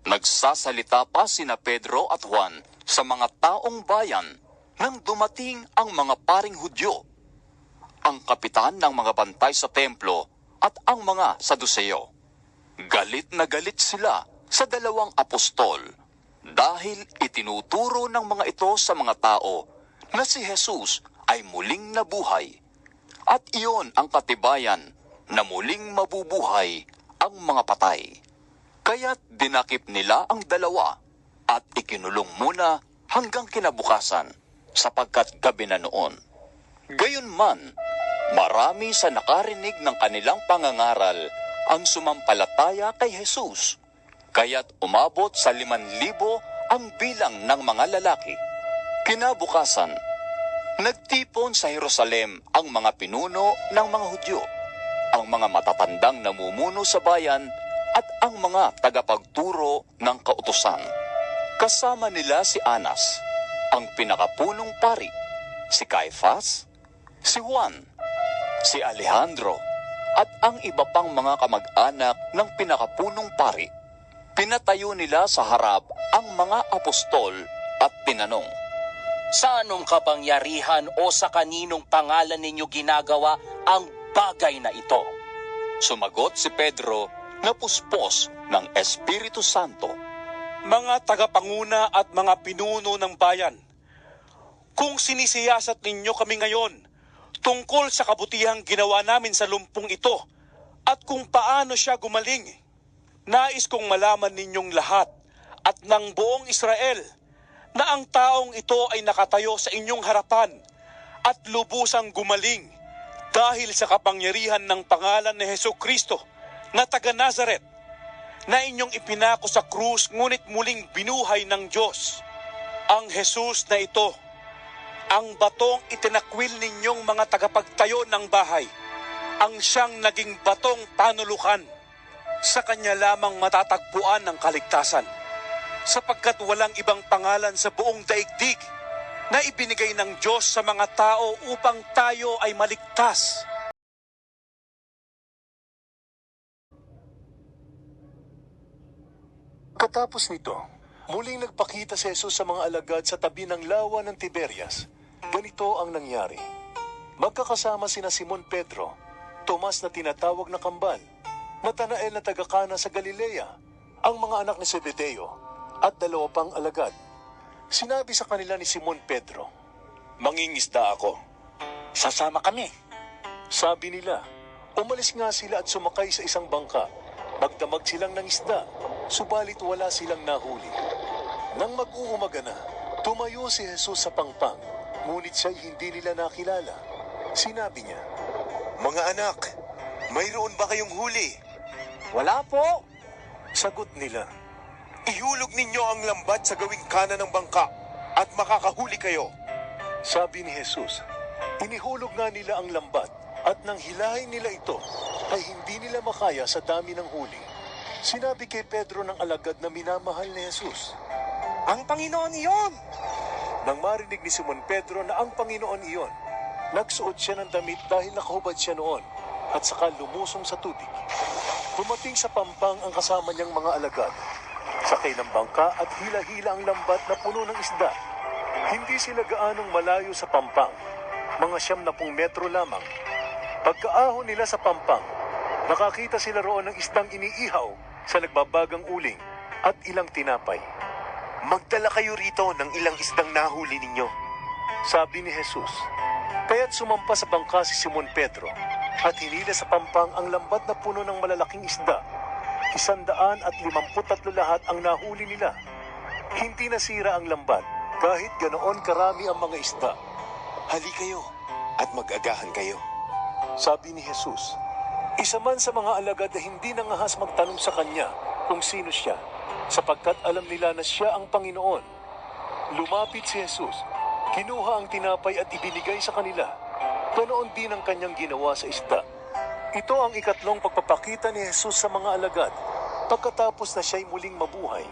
Nagsasalita pa sina Pedro at Juan sa mga taong bayan nang dumating ang mga paring Hudyo, ang kapitan ng mga bantay sa templo at ang mga Saduseo. Galit na galit sila sa dalawang apostol dahil itinuturo ng mga ito sa mga tao na si Jesus ay muling nabuhay. At iyon ang katibayan na muling mabubuhay ang mga patay. Kaya't dinakip nila ang dalawa at ikinulong muna hanggang kinabukasan sapagkat gabi na noon. Gayunman, marami sa nakarinig ng kanilang pangangaral ang sumampalataya kay Jesus. Kaya't umabot sa 5,000 ang bilang ng mga lalaki. Kinabukasan, nagtipon sa Jerusalem ang mga pinuno ng mga Hudyo, ang mga matatandang namumuno sa bayan at ang mga tagapagturo ng kautusan. Kasama nila si Anas, ang pinakapunong pari, si Caifás, si Juan, si Alejandro, at ang iba pang mga kamag-anak ng pinakapunong pari. Pinatayo nila sa harap ang mga apostol at tinanong, Sa anong kapangyarihan o sa kaninong pangalan ninyo ginagawa ang bagay na ito? Sumagot si Pedro na puspos ng Espiritu Santo. Mga tagapanguna at mga pinuno ng bayan, kung sinisiyasat ninyo kami ngayon tungkol sa kabutihang ginawa namin sa lumpong ito at kung paano siya gumaling, nais kong malaman ninyong lahat at ng buong Israel na ang taong ito ay nakatayo sa inyong harapan at lubusang gumaling dahil sa kapangyarihan ng pangalan ni Hesukristo na taga Nazaret, na inyong ipinako sa krus ngunit muling binuhay ng Diyos. Ang Jesus na ito, ang batong itinakwil ninyong mga tagapagtayo ng bahay, ang siyang naging batong panulukan. Sa kanya lamang matatagpuan ng kaligtasan, sapagkat walang ibang pangalan sa buong daigdig na ibinigay ng Diyos sa mga tao upang tayo ay maligtas. Katapos nito, muling nagpakita si Jesus sa mga alagad sa tabi ng lawa ng Tiberias. Ganito ang nangyari. Magkakasama sina Simon Pedro, Tomas na tinatawag na Kambal, Natanael na taga-Kana sa Galilea, ang mga anak ni Zebedeo, at 2 pang alagad. Sinabi sa kanila ni Simon Pedro, Mangingisda ako. Sasama kami. Sabi nila, umalis nga sila at sumakay sa isang bangka. Magdamag silang ng isda, subalit wala silang nahuli. Nang mag-uumaga na, tumayo si Jesus sa pangpang, ngunit siya'y hindi nila nakilala. Sinabi niya, Mga anak, mayroon ba kayong huli? Wala po. sagot nila, Ihulog ninyo ang lambat sa gawing kanan ng bangka at makakahuli kayo. sabi ni Jesus. Inihulog nga nila ang lambat at nang hilahin nila ito, ay hindi nila makaya sa dami ng huli. Sinabi kay Pedro ng alagad na minamahal ni Jesus, Ang Panginoon iyon! Nang marinig ni Simon Pedro na ang Panginoon iyon, nagsuot siya ng damit dahil nakahubad siya noon at saka lumusong sa tubig. Dumating sa pampang ang kasama niyang mga alagad. Sakay ng bangka at hila-hila ang lambat na puno ng isda. Hindi sila gaanong malayo sa pampang, mga 90 metro lamang. Pagkaahon nila sa pampang, nakakita sila roon ng isdang iniihaw sa nagbabagang uling at ilang tinapay. Magdala kayo rito ng ilang isdang nahuli ninyo. Sabi ni Jesus. Kaya't sumampa sa bangka si Simon Pedro at hinila sa pampang ang lambat na puno ng malalaking isda. 153 lahat ang nahuli nila. Hindi nasira ang lambat kahit ganoon karami ang mga isda. Hali kayo at mag-agahan kayo. Sabi ni Jesus. Isa man sa mga alagad na hindi nangahas magtanong sa kanya kung sino siya, sapagkat alam nila na siya ang Panginoon. Lumapit si Jesus, kinuha ang tinapay at ibinigay sa kanila. Ganoon din ang kanyang ginawa sa isda. Ito ang ikatlong pagpapakita ni Jesus sa mga alagad, pagkatapos na siya'y muling mabuhay.